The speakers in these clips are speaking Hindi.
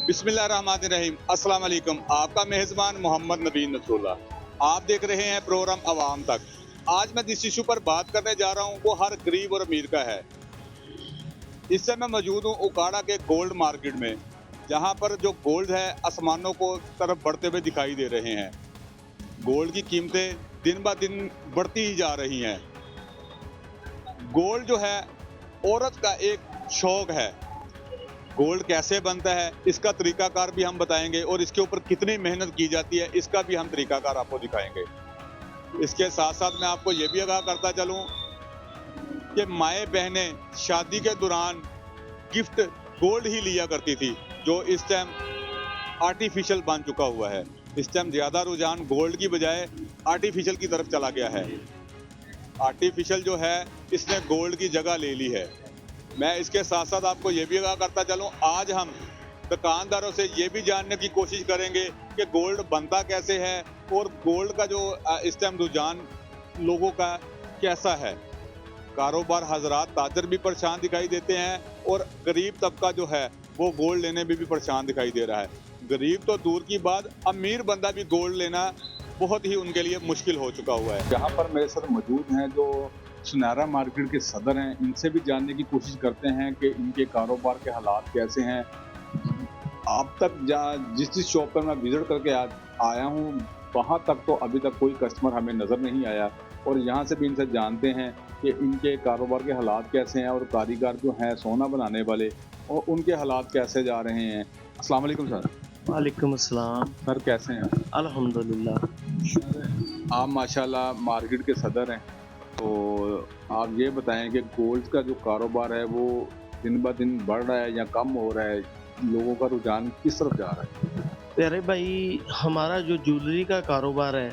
बिस्मिल्लाहिर्रहमानिर्रहीम। अस्सलाम वालेकुम। आपका मेज़बान मोहम्मद नबीन नसरुल्लाह। आप देख रहे हैं प्रोग्राम अवाम तक। आज मैं जिस इशू पर बात करने जा रहा हूं वो हर गरीब और अमीर का है। इस समय मौजूद हूं उकाड़ा के गोल्ड मार्केट में, जहां पर जो गोल्ड है आसमानों को तरफ बढ़ते हुए दिखाई दे रहे हैं। गोल्ड की कीमतें दिन ब दिन बढ़ती ही जा रही हैं। गोल्ड जो है औरत का एक शौक है। गोल्ड कैसे बनता है इसका तरीकाकार भी हम बताएंगे और इसके ऊपर कितनी मेहनत की जाती है इसका भी हम तरीकाकार आपको दिखाएंगे। इसके साथ साथ मैं आपको ये भी आगाह करता चलूं कि माएँ बहनें शादी के दौरान गिफ्ट गोल्ड ही लिया करती थी, जो इस टाइम आर्टिफिशियल बन चुका हुआ है। इस टाइम ज़्यादा रुझान गोल्ड की बजाय आर्टिफिशियल की तरफ चला गया है। आर्टिफिशियल जो है इसने गोल्ड की जगह ले ली है। मैं इसके साथ साथ आपको ये भी आगाह करता चलूं, आज हम दुकानदारों से ये भी जानने की कोशिश करेंगे कि गोल्ड बनता कैसे है और गोल्ड का जो इस टाइम रुझान लोगों का कैसा है। कारोबार हजरात ताजर भी परेशान दिखाई देते हैं और गरीब तबका जो है वो गोल्ड लेने में भी परेशान दिखाई दे रहा है। गरीब तो दूर की बात, अमीर बंदा भी गोल्ड लेना बहुत ही उनके लिए मुश्किल हो चुका हुआ है। यहाँ पर मेरे साथ मौजूद हैं जो सुनहरा मार्केट के सदर हैं, इनसे भी जानने की कोशिश करते हैं कि इनके कारोबार के हालात कैसे हैं। अब तक जिस शॉप पर मैं विजिट करके आया हूँ वहाँ तक तो अभी तक कोई कस्टमर हमें नज़र नहीं आया, और यहाँ से भी इनसे जानते हैं कि इनके कारोबार के हालात कैसे हैं और कारीगर जो हैं सोना बनाने वाले और उनके हालात कैसे जा रहे हैं। अस्सलाम वालेकुम सर। वालेकुम अस्सलाम। सर कैसे हैं? अल्हम्दुलिल्लाह। आप माशाल्लाह मार्केट के सदर हैं, तो आप ये बताएं कि गोल्ड का जो कारोबार है वो दिन ब दिन बढ़ रहा है या कम हो रहा है, लोगों का रुझान किस तरफ जा रहा है? प्यारे भाई, हमारा जो ज्वेलरी का कारोबार है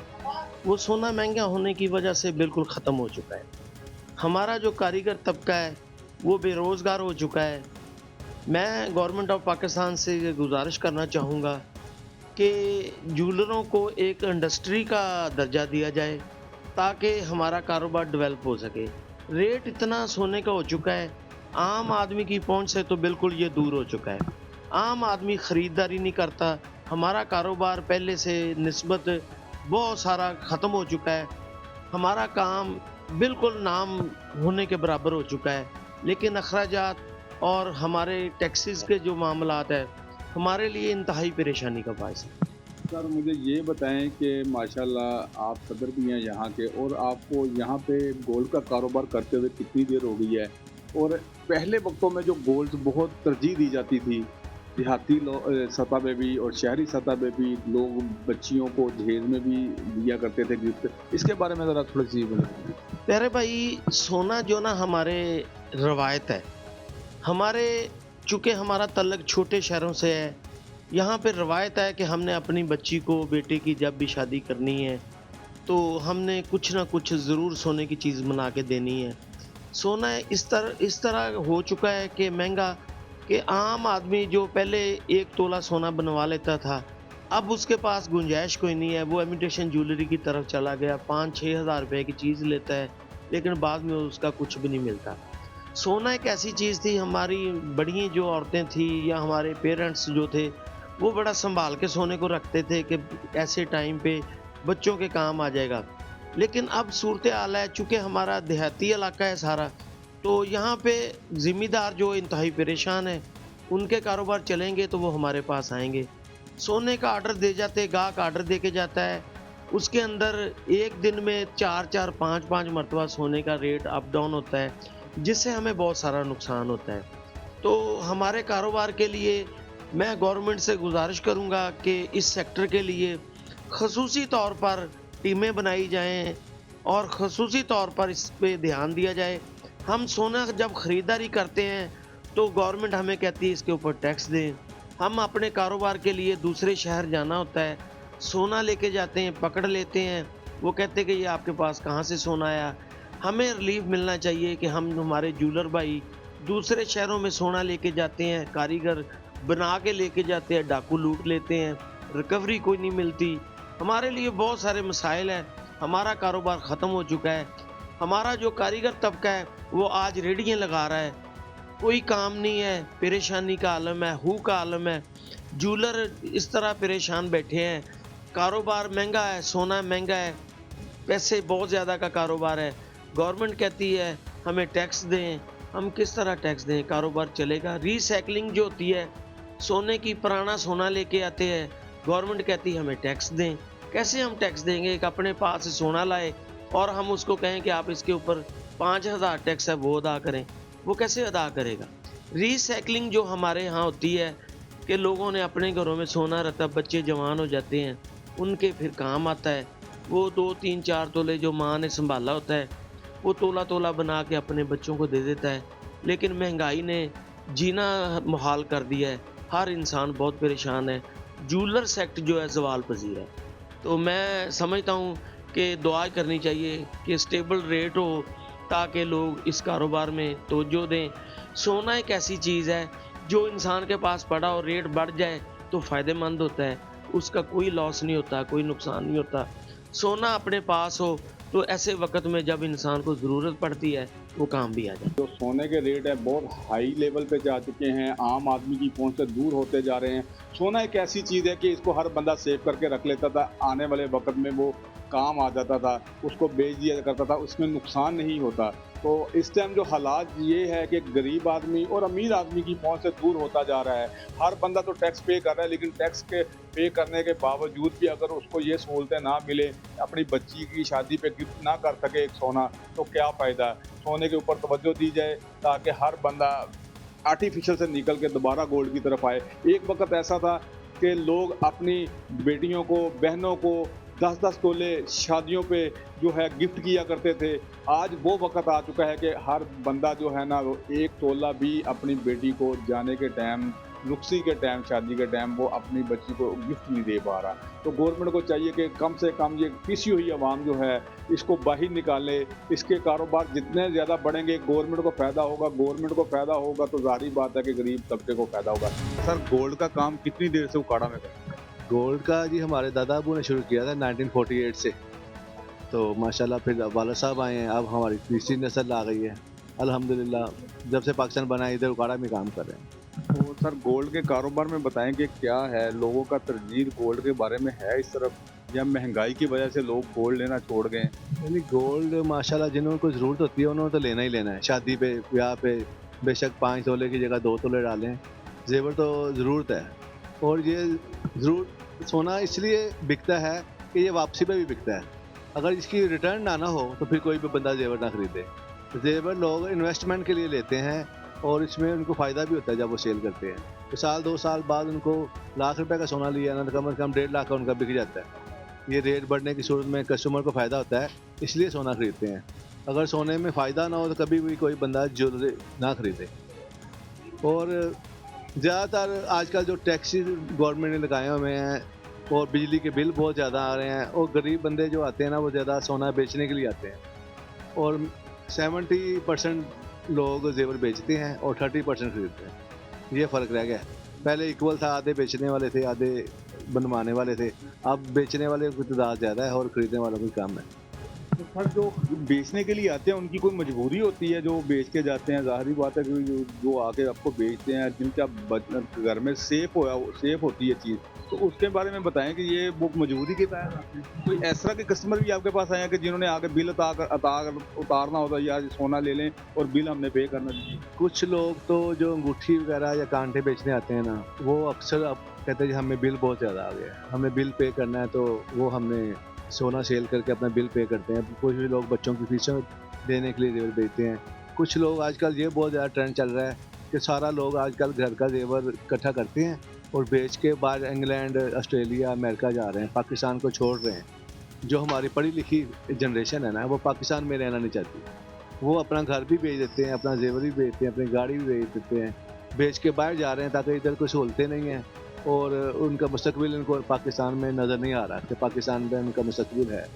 वो सोना महंगा होने की वजह से बिल्कुल ख़त्म हो चुका है। हमारा जो कारीगर तबका है वो बेरोज़गार हो चुका है। मैं गवर्नमेंट ऑफ पाकिस्तान से ये गुजारिश करना चाहूँगा कि ज्वेलरों को एक इंडस्ट्री का दर्जा दिया जाए ताकि हमारा कारोबार डेवलप हो सके। रेट इतना सोने का हो चुका है, आम आदमी की पहुंच से तो बिल्कुल ये दूर हो चुका है। आम आदमी ख़रीदारी नहीं करता। हमारा कारोबार पहले से निस्बत बहुत सारा ख़त्म हो चुका है। हमारा काम बिल्कुल नाम होने के बराबर हो चुका है, लेकिन अखराजात और हमारे टैक्सेस के जो मामलात है हमारे लिए इंतहाई परेशानी का बायस है। सर मुझे ये बताएं कि माशाल्लाह आप सदर भी हैं यहाँ के, और आपको यहाँ पे गोल्ड का कारोबार करते हुए कितनी देर हो गई है? और पहले वक्तों में जो गोल्ड बहुत तरजीह दी जाती थी, देहाती सतह पे भी और शहरी सतह पे भी लोग बच्चियों को दहेज में भी दिया करते थे गिफ्ट, इसके बारे में ज़रा थोड़ी सी बताएं। प्यारे भाई, सोना जो ना हमारे रवायत है, हमारे चूँकि हमारा तल्लक छोटे शहरों से है, यहाँ पे रवायत है कि हमने अपनी बच्ची को, बेटे की जब भी शादी करनी है तो हमने कुछ ना कुछ ज़रूर सोने की चीज़ बना के देनी है। सोना इस तरह हो चुका है कि महंगा कि आम आदमी जो पहले 1 तोला सोना बनवा लेता था, अब उसके पास गुंजाइश कोई नहीं है। वो इमिटेशन ज्वेलरी की तरफ चला गया, 5-6 हज़ार रुपये की चीज़ लेता है, लेकिन बाद में उसका कुछ भी नहीं मिलता। सोना एक ऐसी चीज़ थी, हमारी बड़ी जो औरतें थी या हमारे पेरेंट्स जो थे वो बड़ा संभाल के सोने को रखते थे कि ऐसे टाइम पे बच्चों के काम आ जाएगा। लेकिन अब सूरत हाल है, चूँकि हमारा देहाती इलाका है सारा, तो यहाँ पे ज़िम्मेदार जो इंतहाई परेशान है, उनके कारोबार चलेंगे तो वो हमारे पास आएंगे। सोने का आर्डर दे जाते, गाहक आर्डर दे के जाता है, उसके अंदर एक दिन में 4-4, 5-5 मरतबा सोने का रेट अप डाउन होता है, जिससे हमें बहुत सारा नुकसान होता है। तो हमारे कारोबार के लिए मैं गवर्नमेंट से गुजारिश करूंगा कि इस सेक्टर के लिए खसूसी तौर पर टीमें बनाई जाएं और खसूसी तौर पर इस पे ध्यान दिया जाए। हम सोना जब ख़रीदारी करते हैं तो गवर्नमेंट हमें कहती है इसके ऊपर टैक्स दें। हम अपने कारोबार के लिए दूसरे शहर जाना होता है, सोना लेके जाते हैं, पकड़ लेते हैं, वो कहते हैं कि ये आपके पास कहाँ से सोना आया। हमें रिलीफ मिलना चाहिए कि हमारे ज्वेलर भाई दूसरे शहरों में सोना लेके जाते हैं, कारीगर बना के लेके जाते हैं, डाकू लूट लेते हैं, रिकवरी कोई नहीं मिलती। हमारे लिए बहुत सारे मसाइल हैं। हमारा कारोबार ख़त्म हो चुका है। हमारा जो कारीगर तबका है वो आज रेहड़ियाँ लगा रहा है, कोई काम नहीं है, परेशानी का आलम है, हू का आलम है। जूलर इस तरह परेशान बैठे हैं, कारोबार महंगा है, सोना महंगा है, पैसे बहुत ज़्यादा का कारोबार है। गवर्नमेंट कहती है हमें टैक्स दें, हम किस तरह टैक्स दें, कारोबार चलेगा? रीसाइक्लिंग जो होती है, सोने की पुराना सोना लेके आते हैं, गवर्नमेंट कहती है हमें टैक्स दें। कैसे हम टैक्स देंगे? एक अपने पास से सोना लाए और हम उसको कहें कि आप इसके ऊपर 5,000 टैक्स है वो अदा करें, वो कैसे अदा करेगा? रीसाइक्लिंग जो हमारे यहाँ होती है कि लोगों ने अपने घरों में सोना रखा, बच्चे जवान हो जाते हैं, उनके फिर काम आता है, वो 2, 3, 4 तोले जो माँ ने संभाला होता है, वो तोला तोला बना के अपने बच्चों को दे देता है। लेकिन महंगाई ने जीना मुहाल कर दिया है, हर इंसान बहुत परेशान है, जूलर सेक्टर जो है ज़वाल पज़ीर है। तो मैं समझता हूँ कि दुआ करनी चाहिए कि स्टेबल रेट हो ताकि लोग इस कारोबार में तवज्जो दें। सोना एक ऐसी चीज़ है जो इंसान के पास पड़ा और रेट बढ़ जाए तो फ़ायदेमंद होता है, उसका कोई लॉस नहीं होता, कोई नुकसान नहीं होता। सोना अपने पास हो तो ऐसे वक्त में जब इंसान को ज़रूरत पड़ती है वो काम भी आ जाए। जो सोने के रेट है बहुत हाई लेवल पे जा चुके हैं, आम आदमी की पहुंच से दूर होते जा रहे हैं। सोना एक ऐसी चीज़ है कि इसको हर बंदा सेव करके रख लेता था, आने वाले वक्त में वो काम आ जाता था, उसको बेच दिया करता था, उसमें नुकसान नहीं होता। तो इस टाइम जो हालात ये है कि गरीब आदमी और अमीर आदमी की पहुंच से दूर होता जा रहा है। हर बंदा तो टैक्स पे कर रहा है, लेकिन टैक्स के पे करने के बावजूद भी अगर उसको ये सहूलतें ना मिले, अपनी बच्ची की शादी पे गिफ्ट ना कर सके एक सोना, तो क्या फ़ायदा? सोने के ऊपर तवज्जो दी जाए ताकि हर बंदा आर्टिफिशियल से निकल के दोबारा गोल्ड की तरफ आए। एक वक्त ऐसा था कि लोग अपनी बेटियों को, बहनों को 10-10 तोले शादियों पे जो है गिफ्ट किया करते थे। आज वो वक्त आ चुका है कि हर बंदा जो है ना, वो 1 तोला भी अपनी बेटी को जाने के टाइम, रुखसी के टाइम, शादी के टाइम वो अपनी बच्ची को गिफ्ट नहीं दे पा रहा। तो गवर्नमेंट को चाहिए कि कम से कम ये पिसी हुई आवाम जो है इसको बाहर निकाले। इसके कारोबार जितने ज़्यादा बढ़ेंगे गवर्नमेंट को फ़ायदा होगा, गवर्नमेंट को फ़ायदा होगा तो ज़ाहिर बात है कि गरीब तबके को फ़ायदा होगा। सर, गोल्ड का काम कितनी देर से उकाड़ा में कर? गोल्ड का जी हमारे दादा अबू ने शुरू किया था 1948 से। तो माशाल्लाह फिर वाला साहब आए हैं, अब हमारी तीसरी नस्ल आ गई है अल्हम्दुलिल्लाह। जब से पाकिस्तान बना इधर उकाड़ा में काम कर रहे हैं। तो सर, गोल्ड के कारोबार में बताएं कि क्या है, लोगों का तरजीह गोल्ड के बारे में है इस तरफ, या महंगाई की वजह से लोग गोल्ड लेना छोड़ गए? यानी गोल्ड माशाल्लाह जिनको ज़रूरत होती है उन्होंने तो लेना ही लेना है। शादी पे, ब्याह पे बेशक 5 तोले की जगह 2 तोले डालें, जेवर तो ज़रूरत है। और ये ज़रूर सोना इसलिए बिकता है कि ये वापसी पे भी बिकता है। अगर इसकी रिटर्न ना हो तो फिर कोई भी बंदा जेवर ना खरीदे। जेवर लोग इन्वेस्टमेंट के लिए लेते हैं और इसमें उनको फ़ायदा भी होता है जब वो सेल करते हैं। तो साल 2 साल बाद उनको लाख रुपए का सोना लिया ना तो कम से कम 1.5 लाख का उनका बिक जाता है। ये रेट बढ़ने की सूरत में कस्टमर को फ़ायदा होता है, इसलिए सोना खरीदते हैं। अगर सोने में फ़ायदा ना हो तो कभी भी कोई बंदा ज्वेलरी ना खरीदे। और ज़्यादातर आजकल जो टैक्सी गवर्नमेंट ने लगाए हुए हैं और बिजली के बिल बहुत ज़्यादा आ रहे हैं, और गरीब बंदे जो आते हैं ना वो ज़्यादा सोना बेचने के लिए आते हैं। और 70% लोग जेवर बेचते हैं और 30% खरीदते हैं। ये फ़र्क रह गया है। पहले इक्वल था, आधे बेचने वाले थे, आधे बनवाने वाले थे। अब बेचने वाले की तादाद ज़्यादा है और ख़रीदने वालों की कम है। तो सर, जो बेचने के लिए आते हैं उनकी कोई मजबूरी होती है जो बेच के जाते हैं? ज़ाहिर बात है कि जो आके आपको बेचते हैं, जिनका घर में सेफ होती है चीज़, तो उसके बारे में बताएं कि ये वो मजबूरी के तहत आते हैं। कोई इस तरह के कस्टमर भी आपके पास आए हैं कि जिन्होंने आके बिल उतारना होता है, या सोना ले लें और बिल हमने पे करना चाहिए? कुछ लोग तो जो अंगूठी वगैरह या कांटे बेचने आते हैं ना, वो अक्सर अब कहते हैं कि हमें बिल बहुत ज़्यादा आ गया है, हमें बिल पे करना है, तो वो हमने सोना सेल करके अपना बिल पे करते हैं। कुछ भी लोग बच्चों की फीसें देने के लिए जेवर बेचते हैं। कुछ लोग आजकल ये बहुत ज़्यादा ट्रेंड चल रहा है कि सारा लोग आजकल घर का जेवर इकट्ठा करते हैं और बेच के बाहर इंग्लैंड, ऑस्ट्रेलिया, अमेरिका जा रहे हैं, पाकिस्तान को छोड़ रहे हैं। जो हमारी पढ़ी लिखी जनरेशन है ना, वो पाकिस्तान में रहना नहीं चाहती। वो अपना घर भी बेच देते हैं, अपना जेवर भी बेचते हैं, अपनी गाड़ी भी बेच देते हैं, बेच के बाहर जा रहे हैं ताकि इधर कोई सहूलतें नहीं हैं और उनका मुस्तकबिल उनको पाकिस्तान में नज़र नहीं आ रहा कि पाकिस्तान में उनका मुस्तकबिल है।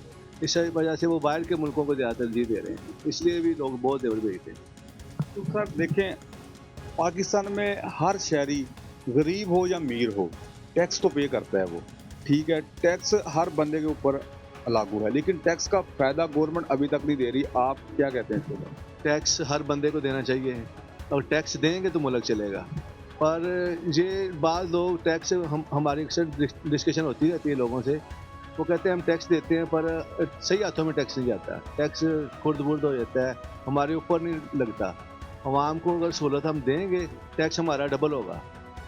इस वजह से वो बाहर के मुल्कों को ज़्यादा तरजीह दे रहे हैं, इसलिए भी लोग बहुत जेवर बेचते हैं। तो सर देखें, पाकिस्तान में हर शहरी गरीब हो या अमीर हो, टैक्स तो पे करता है वो, ठीक है, टैक्स हर बंदे के ऊपर लागू है, लेकिन टैक्स का फ़ायदा गवर्नमेंट अभी तक नहीं दे रही। आप क्या कहते हैं इसके बारे में? टैक्स हर बंदे को देना चाहिए और टैक्स देंगे तो मुल्क चलेगा। पर ये बाज़ लोग टैक्स हमारी अक्सर डिस्कशन होती रहती है लोगों से, वो कहते हैं हम टैक्स देते हैं पर सही हाथों में टैक्स नहीं जाता, टैक्स खुर्द-बुर्द हो जाता है, हमारे ऊपर नहीं लगता। आवाम को अगर सहूलत हम देंगे, टैक्स हमारा डबल होगा,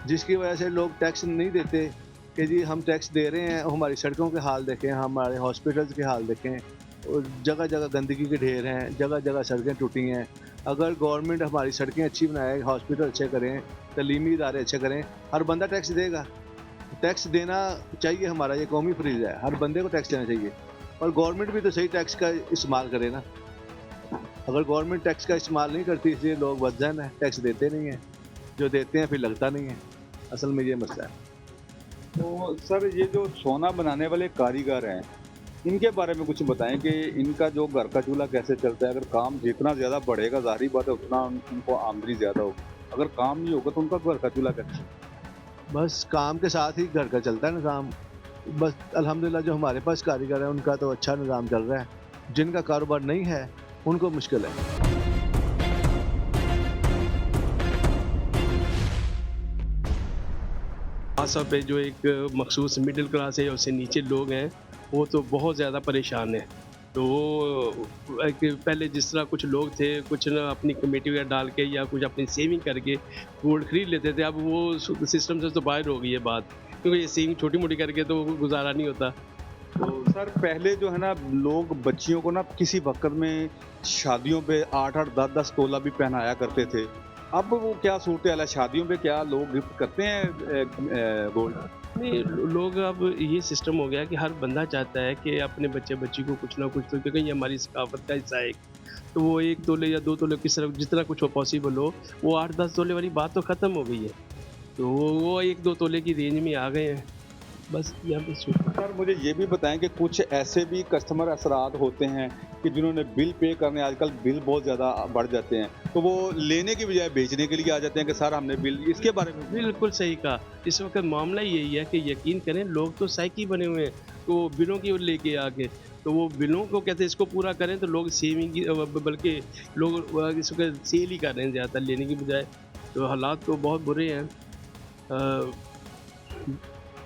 जिसकी वजह से लोग टैक्स नहीं देते कि जी हम टैक्स दे रहे हैं। हमारी सड़कों के हाल देखें, हमारे हॉस्पिटल्स के हाल देखें, और जगह जगह गंदगी के ढेर हैं, जगह जगह सड़कें टूटी हैं। अगर गवर्नमेंट हमारी सड़कें अच्छी बनाए, हॉस्पिटल अच्छे करें, तालीमी इदारे अच्छे करें, हर बंदा टैक्स देगा। टैक्स देना चाहिए, हमारा ये कौमी फरीज़ा है, हर बंदे को टैक्स देना चाहिए। और गवर्नमेंट भी तो सही टैक्स का इस्तेमाल करे ना। अगर गवर्नमेंट टैक्स का इस्तेमाल नहीं करती, इसलिए लोग बदज़न हैं, टैक्स देते नहीं हैं, जो देते हैं फिर लगता नहीं है। असल में ये मसला है। तो सर ये जो सोना बनाने वाले कारीगर हैं, इनके बारे में कुछ बताएं कि इनका जो घर का चूल्हा कैसे चलता है। अगर काम जितना ज़्यादा बढ़ेगा, ज़ाहिर बात है उतना उनको आमदनी ज़्यादा होगी। अगर काम नहीं होगा तो उनका घर का चूल्हा कैसे चलेगा? बस काम के साथ ही घर का चलता है निज़ाम। बस अल्हम्दुलिल्लाह जो हमारे पास कारीगर हैं उनका तो अच्छा निज़ाम चल रहा है। जिनका कारोबार नहीं है उनको मुश्किल है। खासा पे जो एक मखसूस मिडिल क्लास है या उससे नीचे लोग हैं, वो तो बहुत ज़्यादा परेशान हैं। तो वो पहले जिस तरह कुछ लोग थे, कुछ ना अपनी कमेटी वगैरह डाल के या कुछ अपनी सेविंग करके गोल्ड खरीद लेते थे, अब वो सिस्टम से तो बाहर हो गई है बात, क्योंकि ये सेविंग छोटी मोटी करके तो गुजारा नहीं होता। तो सर पहले जो है ना, लोग बच्चियों को ना किसी वक्त में शादियों पे 8-8, 10-10 तोला भी पहनाया करते थे। अब वो क्या सूरत हाल है, शादियों पे क्या लोग गिफ्ट करते हैं गोल्ड? नहीं, लोग अब ये सिस्टम हो गया कि हर बंदा चाहता है कि अपने बच्चे बच्ची को कुछ ना कुछ, तो क्योंकि ये हमारी सकाफत का हिस्सा है। तो वो 1 तोले या 2 तोले किस तरह जितना कुछ हो पॉसिबल हो, वो 8-10 तोले वाली बात तो ख़त्म हो गई है। तो वो 1-2 तोले की रेंज में आ गए हैं, बस यहाँ पे सर मुझे ये भी बताएं कि कुछ ऐसे भी कस्टमर असरात होते हैं कि जिन्होंने बिल पे करने, आजकल बिल बहुत ज़्यादा बढ़ जाते हैं, तो वो लेने की बजाय बेचने के लिए आ जाते हैं कि सर हमने बिल, इसके बारे में? बिल्कुल सही कहा। इस वक्त मामला यही है कि यकीन करें, लोग तो साइकी बने हुए हैं, तो बिलों की ओर लेके आके, तो वो बिलों को कहते हैं इसको पूरा करें, तो लोग सेविंग की बल्कि लोग इसको सेल ही कर रहे हैं ज़्यादातर लेने की बजाय। तो हालात तो बहुत बुरे हैं।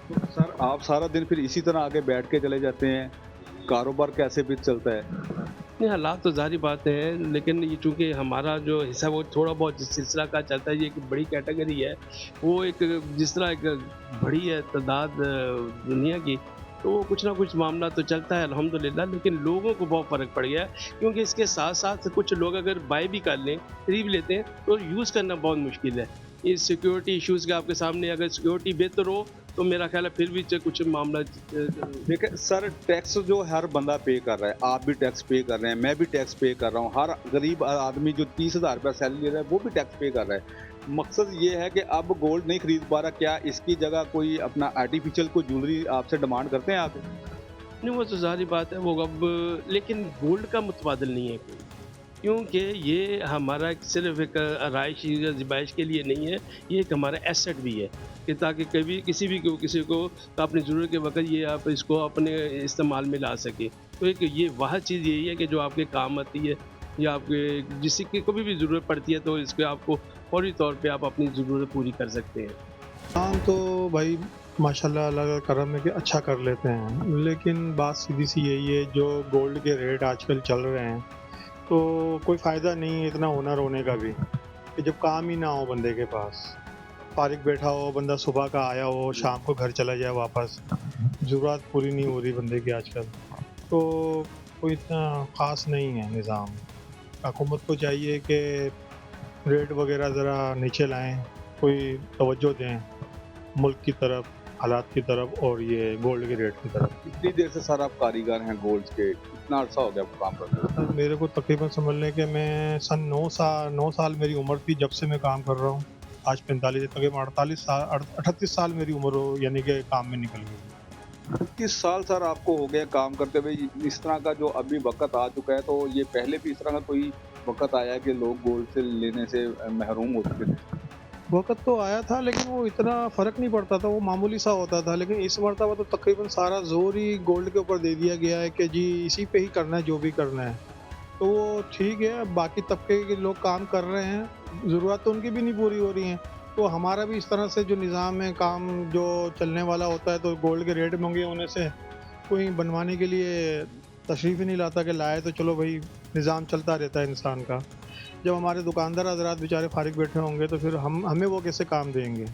तो सर आप सारा दिन फिर इसी तरह आगे बैठ के चले जाते हैं, कारोबार कैसे भी चलता है? नहीं, हालात तो ज़ाहिर बात है, लेकिन ये चूँकि हमारा जो हिस्सा वो थोड़ा बहुत जिस सिलसिला का चलता है, ये एक बड़ी कैटेगरी है, वो एक जिस तरह एक बड़ी है तादाद दुनिया की, तो वो कुछ ना कुछ मामला तो चलता है अल्हम्दुलिल्लाह। लेकिन लोगों को बहुत फ़र्क पड़ गया है, क्योंकि इसके साथ साथ कुछ लोग अगर बाय भी कर लें, खरीद लेते हैं, तो यूज़ करना बहुत मुश्किल है। इस सिक्योरिटी इश्यूज़ के आपके सामने अगर सिक्योरिटी बेहतर हो, तो मेरा ख्याल है फिर भी कुछ मामला। देखिए सर, टैक्स जो हर बंदा पे कर रहा है, आप भी टैक्स पे कर रहे हैं, मैं भी टैक्स पे कर रहा हूँ, हर गरीब आदमी जो 30,000 रुपया सैलरी ले रहा है वो भी टैक्स पे कर रहा है। मकसद ये है कि अब गोल्ड नहीं खरीद पा रहा, क्या इसकी जगह कोई अपना आर्टिफिशियल कोई ज्वेलरी आपसे डिमांड करते हैं आप? नहीं, वो तो ज़ाहिर बात है, वो अब लेकिन गोल्ड का मुतबादिल नहीं है कोई, क्योंकि ये हमारा सिर्फ एक आराइश या ज़िबाइश के लिए नहीं है, ये एक हमारा एसेट भी है कि ताकि कभी किसी को अपनी ज़रूरत के वक्त ये आप इसको अपने इस्तेमाल में ला सकें। तो एक ये वह चीज़ यही है कि जो आपके काम आती है, या आपके जिसकी कभी भी ज़रूरत पड़ती है, तो इसके आपको फौरी तौर पे आप अपनी ज़रूरत पूरी कर सकते हैं। काम तो भाई माशाल्लाह अल्लाह का करम है कि अच्छा कर लेते हैं, लेकिन बात सीधी सी यही है, जो गोल्ड के रेट आजकल चल रहे हैं, तो कोई फ़ायदा नहीं है इतना हुनर होने का भी, कि जब काम ही ना हो बंदे के पास, फारिग बैठा हो बंदा, सुबह का आया हो शाम को घर चला जाए वापस, ज़रूरत पूरी नहीं हो रही बंदे की आजकल, तो कोई इतना ख़ास नहीं है निज़ाम। हुकूमत को चाहिए कि रेट वगैरह ज़रा नीचे लाएं, कोई तवज्जो दें मुल्क की तरफ, हालात की तरफ, और ये गोल्ड के रेट की तरफ। कितनी देर से सर आप कारीगर हैं गोल्ड के, कितना अर्सा हो गया आपको काम करते हैं? मेरे को तकरीबन समझ लें कि मैं सन 9 साल मेरी उम्र थी जब से मैं काम कर रहा हूँ। आज 45 तकरीबन 38 साल मेरी उम्र हो, यानी कि काम में निकल गई। 25 साल सर आपको हो गया काम करते हुए। इस तरह का जो अभी वक्त आ चुका है, तो ये पहले भी इस तरह का कोई वक्त आया है कि लोग गोल्ड से लेने से महरूम हो चुके थे? वक्त तो आया था, लेकिन वो इतना फ़र्क नहीं पड़ता था, वो मामूली सा होता था। लेकिन इस मरतबा तो तकरीबन सारा जोर ही गोल्ड के ऊपर दे दिया गया है कि जी इसी पे ही करना है जो भी करना है। तो वो ठीक है, बाकी तबके के लोग काम कर रहे हैं, ज़रूरत तो उनकी भी नहीं पूरी हो रही हैं, तो हमारा भी इस तरह से जो निज़ाम है काम जो चलने वाला होता है, तो गोल्ड के रेट महंगे होने से कोई बनवाने के लिए तशरीफ़ ही नहीं लाता कि लाए तो चलो भाई निज़ाम चलता रहता है इंसान का। जब हमारे दुकानदार हज़रात बेचारे फारिग बैठे होंगे तो फिर हमें वो कैसे काम देंगे।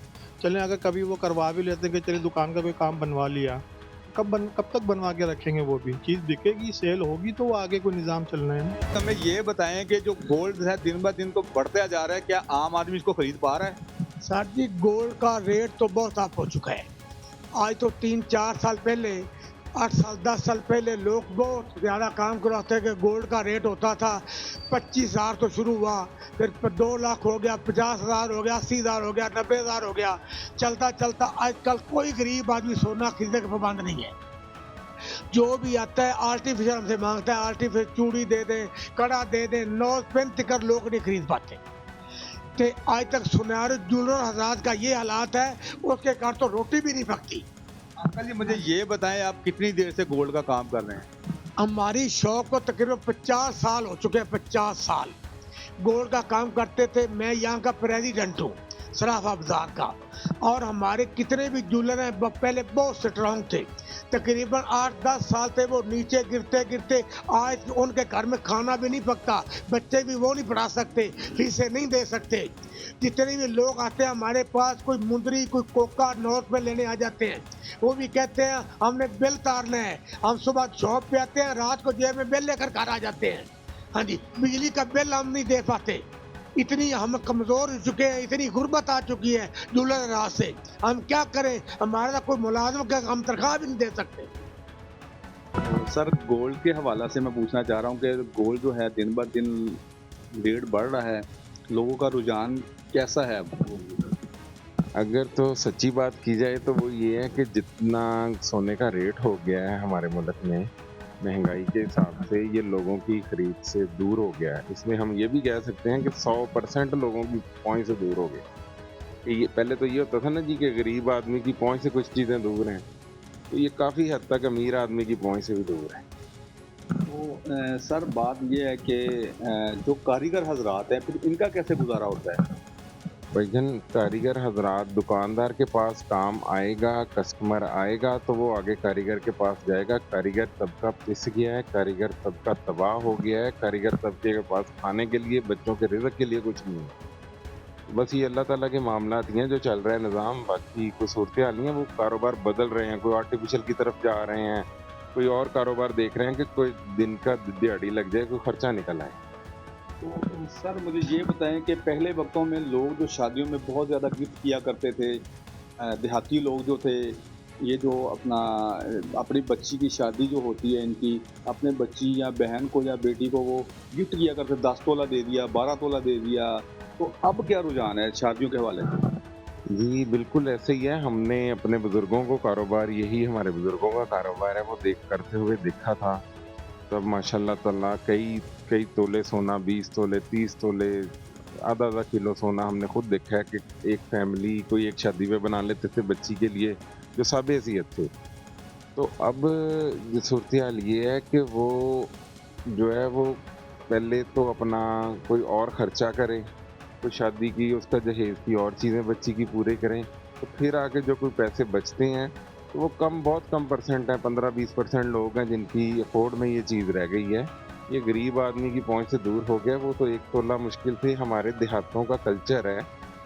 चलें अगर कभी वो करवा भी लेते हैं कि चलिए दुकान का कोई काम बनवा लिया, कब तक बनवा के रखेंगे, वो भी चीज़ बिकेगी सेल होगी तो वो आगे कोई निज़ाम चलना है ना। हमें ये बताएं कि जो गोल्ड है दिन ब दिन तो बढ़ता जा रहा है, क्या आम आदमी इसको खरीद पा रहा है? सर जी गोल्ड का रेट तो बहुत अप हो चुका है। आज तो 3-4 साल पहले, 8 साल 10 साल पहले लोग बहुत ज़्यादा काम कराते कि गोल्ड का रेट होता था 25,000 तो शुरू हुआ, फिर 2 लाख हो गया, 50,000 हो गया, 80,000 हो गया, 90,000 हो गया। चलता चलता आजकल कोई गरीब आदमी सोना खरीदने का पाबंद नहीं है। जो भी आता है आर्टिफिशियल हमसे मांगता है, आर्टिफिशियल चूड़ी दे दें, कड़ा दे दें, नोज पेन तिकर लोग नहीं खरीद पाते। तो आज तक सुनार ज्वेलर हजरात का ये हालात है, उसके घर तो रोटी भी नहीं पकती। अंकल जी मुझे ये बताएं आप कितनी देर से गोल्ड का काम कर रहे हैं? हमारी शौक को तकरीबन 50 साल हो चुके हैं। 50 साल गोल्ड का काम करते थे। मैं यहाँ का प्रेसिडेंट हूँ सराफा बाजार का, और हमारे कितने भी ज्वेलर हैं पहले बहुत स्ट्रॉन्ग थे। तकरीबन 8-10 साल थे वो नीचे गिरते गिरते आज उनके घर में खाना भी नहीं पकता, बच्चे भी वो नहीं पढ़ा सकते, फीसें नहीं दे सकते। जितने भी लोग आते हैं हमारे पास, कोई मुंदरी कोई कोका नोट में लेने आ जाते हैं, वो भी कहते हैं हमने बिल तारना है। हम सुबह शॉप पे आते हैं, रात को जेब में बिल लेकर घर आ जाते हैं। हाँ जी, बिजली का बिल हम नहीं दे पाते। इतनी हम कमज़ोर हो चुके हैं, इतनी गुर्बत आ चुकी है ज्वेलर राज से। हम क्या करें, हमारा कोई मुलाजिम का हम तनख्वाह भी नहीं दे सकते। सर गोल्ड के हवाला से मैं पूछना चाह रहा हूँ कि गोल्ड जो है दिन ब दिन रेट बढ़ रहा है, लोगों का रुझान कैसा है अब? अगर तो सच्ची बात की जाए तो वो ये है कि जितना सोने का रेट हो गया है हमारे मुल्क में महंगाई के हिसाब से, ये लोगों की खरीद से दूर हो गया है। इसमें हम ये भी कह सकते हैं कि 100% लोगों की पहुंच से दूर हो गए। ये पहले तो ये होता था ना जी कि गरीब आदमी की पहुंच से कुछ चीज़ें दूर हैं, तो ये काफ़ी हद तक अमीर आदमी की पहुंच से भी दूर है। तो सर बात ये है कि जो कारीगर हजरात हैं फिर इनका कैसे गुजारा होता है? भाईजान कारीगर हजरात, दुकानदार के पास काम आएगा, कस्टमर आएगा तो वो आगे कारीगर के पास जाएगा। कारीगर तबका पिस गया है, कारीगर तबका तबाह हो गया है, कारीगर तबके के पास खाने के लिए, बच्चों के रिज़्क़ के लिए कुछ नहीं है। बस ये अल्लाह ताला के मामलात ही हैं जो चल रहा है निज़ाम, बाकी कोई सूरत हाल नहीं है। वो कारोबार बदल रहे हैं, कोई आर्टिफिशियल की तरफ जा रहे हैं, कोई और कारोबार देख रहे हैं कि कोई दिन का दिहाड़ी लग जाए, कोई खर्चा निकल आए। तो सर मुझे ये बताएं कि पहले वक्तों में लोग जो शादियों में बहुत ज़्यादा गिफ्ट किया करते थे, देहाती लोग जो थे, ये जो अपनी बच्ची की शादी जो होती है इनकी, अपने बच्ची या बहन को या बेटी को वो गिफ्ट किया करते, 10 तोला दे दिया, 12 तोला दे दिया। तो अब क्या रुझान है शादियों के हवाले से? जी बिल्कुल ऐसे ही है। हमने अपने बुज़ुर्गों को कारोबार, यही हमारे बुज़ुर्गों का कारोबार है, वो देख करते हुए देखा था। तब माशाल्लाह ताला कई तोले सोना, 20 तोले, 30 तोले, आधा किलो सोना हमने खुद देखा है कि एक फैमिली कोई एक शादी में बना लेते थे बच्ची के लिए जो साबे हैसियत थे। तो अब सूरत हाल ये है कि वो जो है वो पहले तो अपना कोई और ख़र्चा करे, कोई शादी की उसका जहेज़ की और चीज़ें बच्ची की पूरे करें, तो फिर आगे जो कोई पैसे बचते हैं तो वो बहुत कम परसेंट है, 15-20% लोग हैं जिनकी अफोर्ड में ये चीज़ रह गई है। ये गरीब आदमी की पहुंच से दूर हो गया। वो तो 1 तोला मुश्किल से। हमारे देहातों का कल्चर है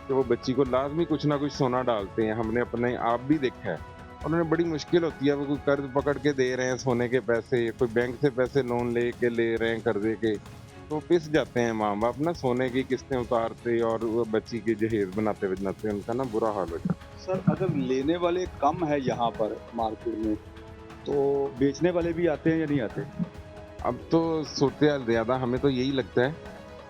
कि वो बच्ची को लाजमी कुछ ना कुछ सोना डालते हैं। हमने अपने आप भी देखा है, उन्होंने बड़ी मुश्किल होती है, वो कोई कर्ज पकड़ के दे रहे हैं सोने के पैसे, कोई बैंक से पैसे लोन ले रहे हैं कर्जे के, तो पिस जाते हैं माँ बाप ना, सोने की किस्तें उतारते और वो बच्ची के जहेज बनाते उनका ना बुरा हाल हो जाता है। सर अगर लेने वाले कम है यहाँ पर मार्केट में, तो बेचने वाले भी आते हैं या नहीं आते? अब तो सूरत हाल ज़्यादा, हमें तो यही लगता है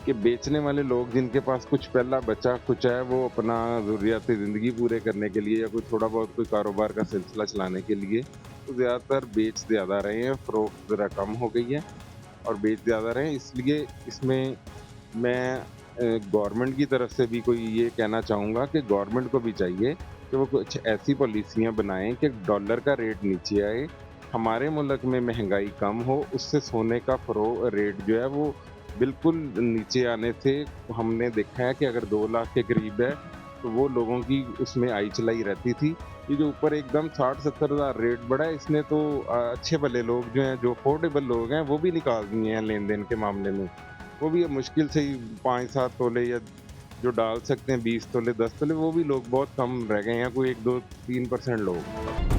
कि बेचने वाले लोग जिनके पास कुछ पहला बचा कुछ है, वो अपना ज़रूरियात ज़िंदगी पूरे करने के लिए या कोई थोड़ा बहुत कोई कारोबार का सिलसिला चलाने के लिए तो ज़्यादातर बेच ज़्यादा रहे हैं। फ़रोख्त ज़रा कम हो गई है और बेच ज़्यादा रहे हैं। इसलिए इसमें मैं गवर्नमेंट की तरफ से भी कोई ये कहना चाहूँगा कि गवर्नमेंट को भी चाहिए कि वो कुछ ऐसी पॉलिसियाँ बनाएं कि डॉलर का रेट नीचे आए, हमारे मुल्क में महंगाई कम हो, उससे सोने का रेट जो है वो बिल्कुल नीचे आने से हमने देखा है कि अगर 2 लाख के करीब है तो वो लोगों की उसमें आई चलाई रहती थी। ये जो ऊपर एकदम 60-70 हज़ार रेट बढ़ा है, इसने तो अच्छे भले लोग जो हैं, जो अफोर्डेबल लोग हैं, वो भी निकाल दिए हैं लेन देन के मामले में। वो भी अब मुश्किल से ही 5-7 तोले या जो डाल सकते हैं 20 तोले 10 तोले, वो भी लोग बहुत कम रह गए हैं, कोई 1-2-3% लोग।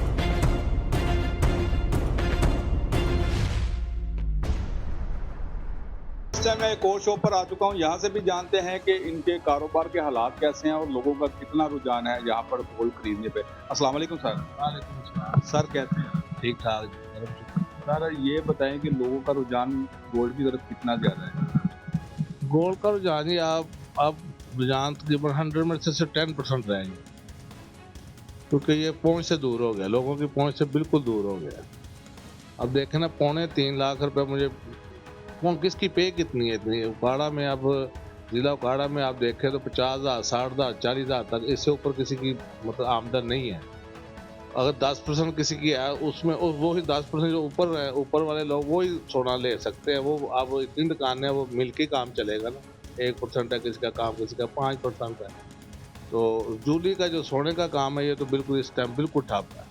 इस टाइम मैं एक और शॉप पर आ चुका हूँ। यहाँ से भी जानते हैं कि इनके कारोबार के हालात कैसे हैं और लोगों का कितना रुझान है यहाँ पर गोल्ड खरीदने पे। अस्सलाम वालेकुम सर। वालेकुम सलाम। सर कैसे हैं? ठीक ठाक। सर ये बताएं कि लोगों का रुझान गोल्ड की तरफ कितना ज़्यादा है? गोल्ड का रुझान ही आप रुझान तकरीबन 100 में से 10% रहेंगे, क्योंकि ये पहुंच से दूर हो गया, लोगों की पहुंच से बिल्कुल दूर हो गया। अब देखें ना, 3.25 लाख रुपए मुझे किसकी पे कितनी है इतनी। उकाड़ा में अब जिला उकाड़ा में आप देखें तो 50,000, 60,000, 40,000 तक, इससे ऊपर किसी की मतलब आमदन नहीं है। अगर 10% किसी की है, उसमें वो ही 10% जो ऊपर वाले लोग वो ही सोना ले सकते हैं। वो अब इतनी दुकान है, वो मिल के काम चलेगा ना। 1% है किसी का काम, किसी का 5% है। तो जूली का जो सोने का काम है, ये तो बिल्कुल इस टाइम बिल्कुल ठप है।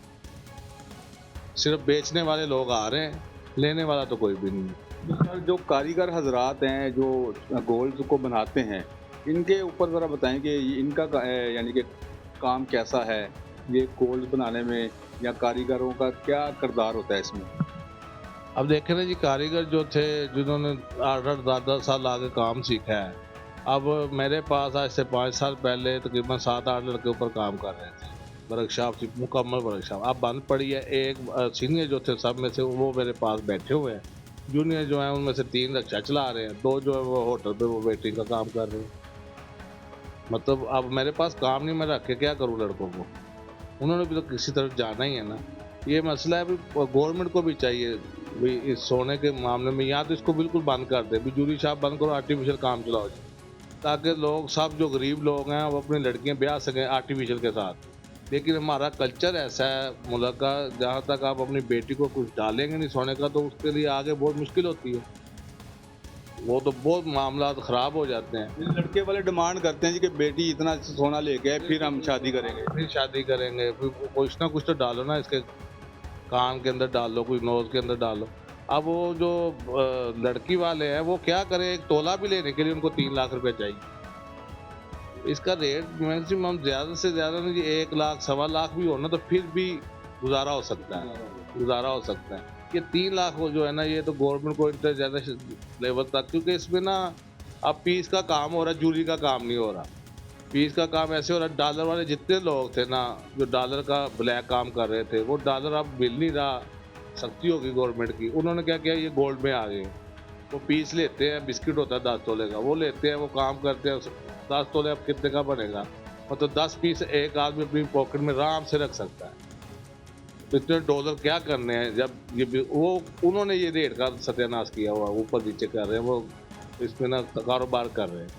सिर्फ बेचने वाले लोग आ रहे हैं, लेने वाला तो कोई भी नहीं। सर जो कारीगर हजरात हैं जो गोल्ड को बनाते हैं, इनके ऊपर ज़रा बताएं कि इनका यानी कि काम कैसा है, ये गोल्ड बनाने में, या कारीगरों का क्या किरदार होता है इसमें? अब देखें ना जी, कारीगर जो थे जिन्होंने 8-8, 10-10 साल आगे काम सीखा है, अब मेरे पास आज से 5 साल पहले तकरीबन 7-8 लड़के ऊपर काम कर रहे थे। वर्कशॉप थी, मुकम्मल वर्कशॉप। अब बंद पड़ी है। एक सीनियर जो थे सब में से वो मेरे पास बैठे हुए हैं। जूनियर जो है उनमें से 3 रिक्शा चला रहे हैं, 2 जो है वो होटल पे वो वेटिंग का काम कर रहे हैं। मतलब अब मेरे पास काम नहीं, मैं रख के क्या करूँ लड़कों को? उन्होंने भी तो किसी तरफ जाना ही है ना। ये मसला है भी, गवर्नमेंट को भी चाहिए भी इस सोने के मामले में, या तो इसको बिल्कुल बंद कर दे, जूरी शॉप बंद करो, आर्टिफिशियल काम चलाओ, ताकि लोग सब जो गरीब लोग हैं वो अपनी लड़कियां ब्याह सकें आर्टिफिशियल के साथ। लेकिन हमारा कल्चर ऐसा है मुल्क का, जहाँ तक आप अपनी बेटी को कुछ डालेंगे नहीं सोने का, तो उसके लिए आगे बहुत मुश्किल होती है। वो तो बहुत मामला ख़राब हो जाते हैं। लड़के वाले डिमांड करते हैं जी कि बेटी इतना सोना लेके आए, फिर हम शादी करेंगे। फिर शादी करेंगे, फिर कुछ ना कुछ तो डालो ना, इसके कान के अंदर डाल लो, कुछ नोज के अंदर डालो। अब वो जो लड़की वाले हैं वो क्या करें, एक तोला भी लेने के लिए उनको 3 लाख रुपए चाहिए। इसका रेट मैक्सिमम ज़्यादा से ज़्यादा नहीं, 1 लाख, 1.25 लाख भी हो ना तो फिर भी गुजारा हो सकता है, गुजारा हो सकता है। ये 3 लाख जो है ना, ये तो गवर्नमेंट को इंटर ज़्यादा लेवल तक, क्योंकि इसमें ना अब पीस का काम हो रहा है, जूली का काम नहीं हो रहा। पीस का काम ऐसे हो रहा है, डॉलर वाले जितने लोग थे ना जो डॉलर का ब्लैक काम कर रहे थे, वो डॉलर अब मिल नहीं रहा। सख्ती होगी गवर्नमेंट की। उन्होंने क्या किया, ये गोल्ड में आ गए। वो पीस लेते हैं, बिस्किट होता है 10 तोले का, वो लेते हैं, वो काम करते हैं। 10 तोले अब कितने का बनेगा? मतलब 10 पीस एक आदमी अपनी पॉकेट में आराम से रख सकता है। तो इतने डॉलर क्या करने हैं जब ये वो उन्होंने ये रेट का सत्यानाश किया हुआ, ऊपर नीचे कर रहे हैं, वो इसमें ना कारोबार कर रहे हैं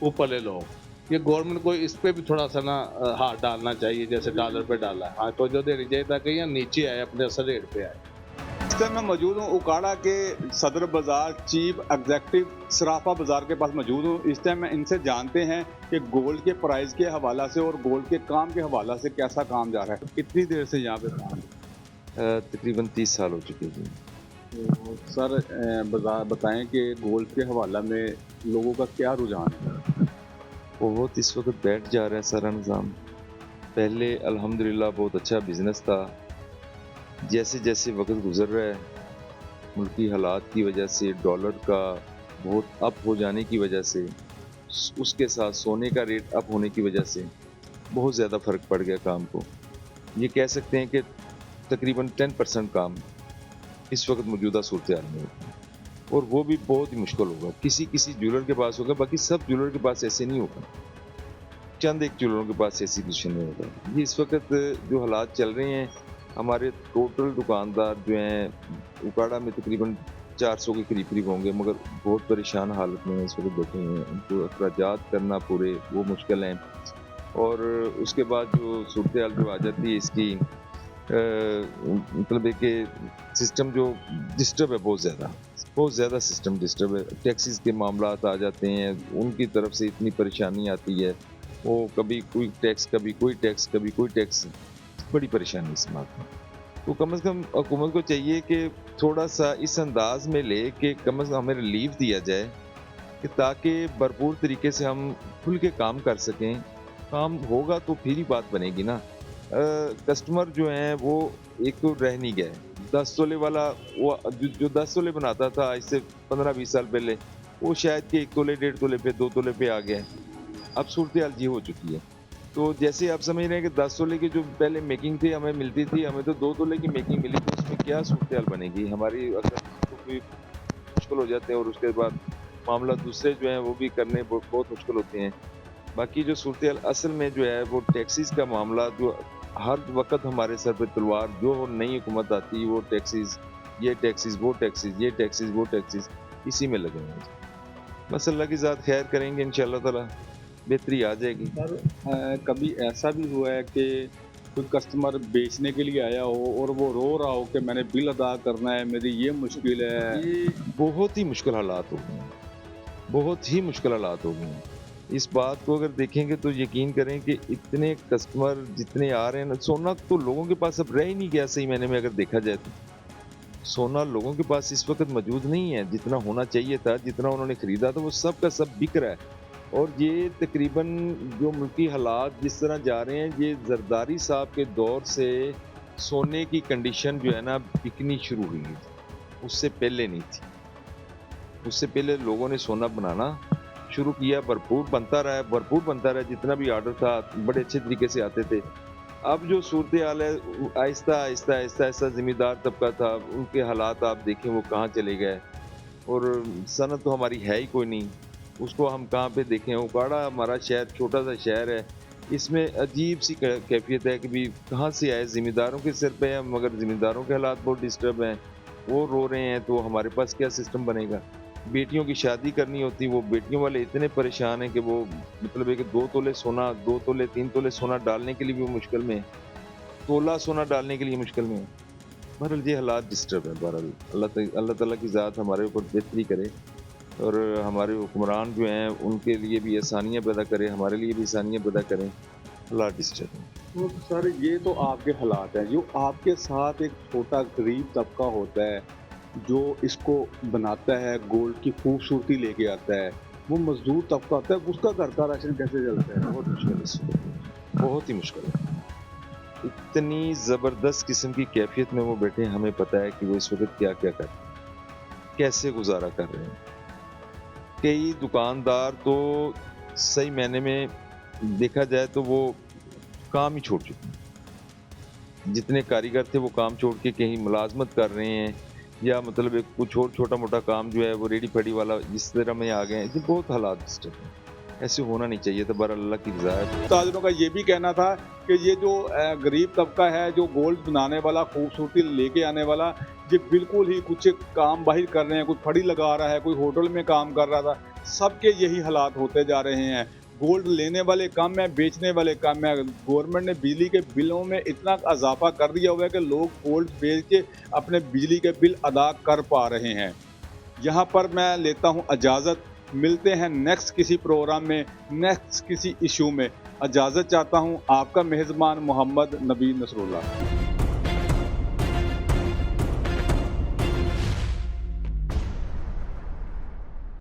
ऊपरले लोग। ये गवर्नमेंट को इस पे भी थोड़ा सा ना हाथ डालना चाहिए, जैसे डॉलर पे डाला है। हाँ, तो जो देनी चाहिए ताकि यहाँ नीचे आए, अपने असल रेट पे आए। इस टाइम मैं मौजूद हूँ उकाड़ा के सदर बाजार चीफ एग्जेक्टिव सराफा बाजार के पास मौजूद हूँ। इस टाइम मैं इनसे जानते हैं कि गोल्ड के प्राइस के हवाला से और गोल्ड के काम के हवाला से कैसा काम जा रहा है। कितनी देर से यहाँ पे काम? तकरीबन 30 साल हो चुके हैं। तो सर बताएं कि गोल्ड के हवाला में लोगों का क्या रुझान है? बहुत इस वक्त बैठ जा रहा है सारा निज़ाम। पहले अल्हम्दुलिल्लाह बहुत अच्छा बिजनेस था। जैसे जैसे वक्त गुजर रहा है, मुल्की हालात की वजह से, डॉलर का बहुत अप हो जाने की वजह से, उसके साथ सोने का रेट अप होने की वजह से बहुत ज़्यादा फ़र्क पड़ गया काम को। ये कह सकते हैं कि तकरीबन 10% काम इस वक्त मौजूदा सूरत हाल में होगा, और वो भी बहुत ही मुश्किल होगा। किसी किसी ज्वेलर के पास होगा, बाकी सब ज्वेलर के पास ऐसे नहीं होगा। चंद एक ज्वेलरों के पास ऐसी पोजीशन नहीं होगा। ये इस वक्त जो हालात चल रहे हैं, हमारे टोटल दुकानदार जो हैं उकाड़ा में तकरीबन 400 के करीब होंगे, मगर बहुत परेशान हालत में इस वक्त बैठे हुए हैं। उनको अखराजात करना पूरे वो मुश्किल हैं। और उसके बाद जो सूरत हाल जो आ जाती है इसकी, मतलब है कि सिस्टम जो डिस्टर्ब है, बहुत ज़्यादा सिस्टम डिस्टर्ब है। टैक्सीज़ के मामलात आ जाते हैं, उनकी तरफ से इतनी परेशानी आती है। वो कभी कोई टैक्स, कभी कोई टैक्स, कभी कोई टैक्स, बड़ी परेशानी इस बात में। तो कम से कम हुकूमत को चाहिए कि थोड़ा सा इस अंदाज में ले कि कम से कम हमें रिलीफ दिया जाए कि ताकि भरपूर तरीके से हम खुल के काम कर सकें। काम होगा तो फिर ही बात बनेगी ना। कस्टमर जो हैं वो एक तो रह नहीं गए। 10 तोले वाला वो जो 10 तोले बनाता था आज से 15-20 साल पहले, वो शायद कि 1 तोले, 1.5 तोले पे, 2 तोले पे आ गया। अब सूरत हाल ये हो चुकी है। तो जैसे आप समझ रहे हैं कि 10 तोले की जो पहले मेकिंग थी हमें मिलती थी, हमें तो 2 तोले की मेकिंग मिली, तो उसमें क्या सूरत हाल बनेगी हमारी। अगर तो कोई मुश्किल हो जाते हैं और उसके बाद मामला दूसरे जो हैं वो भी करने बहुत मुश्किल होते हैं। बाकी जो सूरत हाल असल में जो है वो टैक्सीज का मामला, जो हर वक्त हमारे सर पे तलवार, जो नई हुकूमत आती वो टैक्सीज, ये टैक्सीज, वो टैक्सीज, ये टैक्सीज, वो टैक्सीज, इसी में लगे हैं। बस अल्लाह की ज़ात खैर करेंगे, इंशाल्लाह ताला बेहतरी आ जाएगी। सर कभी ऐसा भी हुआ है कि कोई कस्टमर बेचने के लिए आया हो और वो रो रहा हो कि मैंने बिल अदा करना है, मेरी ये मुश्किल है? ये बहुत ही मुश्किल हालात हो गए हैं, बहुत ही मुश्किल हालात हो गए हैं। इस बात को अगर देखेंगे तो यकीन करें कि इतने कस्टमर जितने आ रहे हैं ना, सोना तो लोगों के पास अब रह ही नहीं गया। सही मैंने में अगर देखा जाए तो सोना लोगों के पास इस वक्त मौजूद नहीं है। जितना होना चाहिए था, जितना उन्होंने खरीदा था, वो सब का सब बिक रहा है। और ये तकरीबन जो मुल्की हालात जिस तरह जा रहे हैं, ये जरदारी साहब के दौर से सोने की कंडीशन जो है ना बिकनी शुरू हुई है, उससे पहले नहीं थी। उससे पहले लोगों ने सोना बनाना शुरू किया, भरपूर बनता रहा, भरपूर बनता रहा। जितना भी ऑर्डर था बड़े अच्छे तरीके से आते थे। अब जो सूरत हाल है, आहिस्ता आहिस्ता आहिस्ता आहिस्ता ज़मींदार तबका था, उनके हालात आप देखें वो कहाँ चले गए। और सनत तो हमारी है ही कोई नहीं, उसको हम कहाँ पे देखें। उकाड़ा हमारा शहर छोटा सा शहर है, इसमें अजीब सी कैफियत है कि भी कहाँ से आए। ज़मींदारों के सिर पे है, मगर ज़मींदारों के हालात बहुत डिस्टर्ब हैं, वो रो रहे हैं, तो हमारे पास क्या सिस्टम बनेगा। बेटियों की शादी करनी होती, वो बेटियों वाले इतने परेशान हैं कि वो मतलब है कि 2 तोले सोना, 2 तोले 3 तोले सोना डालने के लिए भी वो मुश्किल में है, तोला सोना डालने के लिए मुश्किल में है। बहरहाल ये हालात डिस्टर्ब है। बहरहाल अल्लाह ताला की ज़ात हमारे ऊपर बेहतरी करे और हमारे हुक्मरान जो हैं उनके लिए भी आसानियाँ पैदा करें, हमारे लिए भी आसानियाँ पैदा करें। हालात डिस्टर्ब हैं। तो सर ये तो आपके हालात हैं, जो आपके साथ एक छोटा गरीब तबका होता है जो इसको बनाता है, गोल्ड की खूबसूरती लेके आता है, वो मजदूर तबका होता है, उसका घर का राशन कैसे चलता है? बहुत मुश्किल है, बहुत ही मुश्किल है। इतनी ज़बरदस्त किस्म की कैफियत में वो बैठे हैं, हमें पता है कि वो इस वक्त क्या क्या कर रहे हैं, कैसे गुजारा कर रहे हैं। कई दुकानदार तो सही मायने में देखा जाए तो वो काम ही छोड़ चुके हैं। जितने कारीगर थे वो काम छोड़ के कहीं मुलाजमत कर रहे हैं, या मतलब एक कुछ और छोटा मोटा काम जो है वो रेडी पेडी वाला जिस तरह में आ गए हैं। ये बहुत हालात डिस्टर्ब हैं, ऐसे होना नहीं चाहिए था। बहरहाल अल्लाह की रज़ा है। ताजरों का ये भी कहना था कि ये जो गरीब तबका है, जो गोल्ड बनाने वाला, खूबसूरती लेके आने वाला, ये बिल्कुल ही कुछ काम बाहर कर रहे हैं, कुछ फड़ी लगा रहा है, कोई होटल में काम कर रहा था, सबके यही हालात होते जा रहे हैं। गोल्ड लेने वाले कम है, बेचने वाले कम है। गवर्नमेंट ने बिजली के बिलों में इतना इजाफा कर दिया हुआ है कि लोग गोल्ड बेच के अपने बिजली के बिल अदा कर पा रहे हैं। यहाँ पर मैं लेता हूँ इजाज़त, मिलते हैं नेक्स्ट किसी प्रोग्राम में, नेक्स्ट किसी इशू में। इजाज़त चाहता हूँ, आपका मेज़बान मोहम्मद नबी नसरुल्लाह।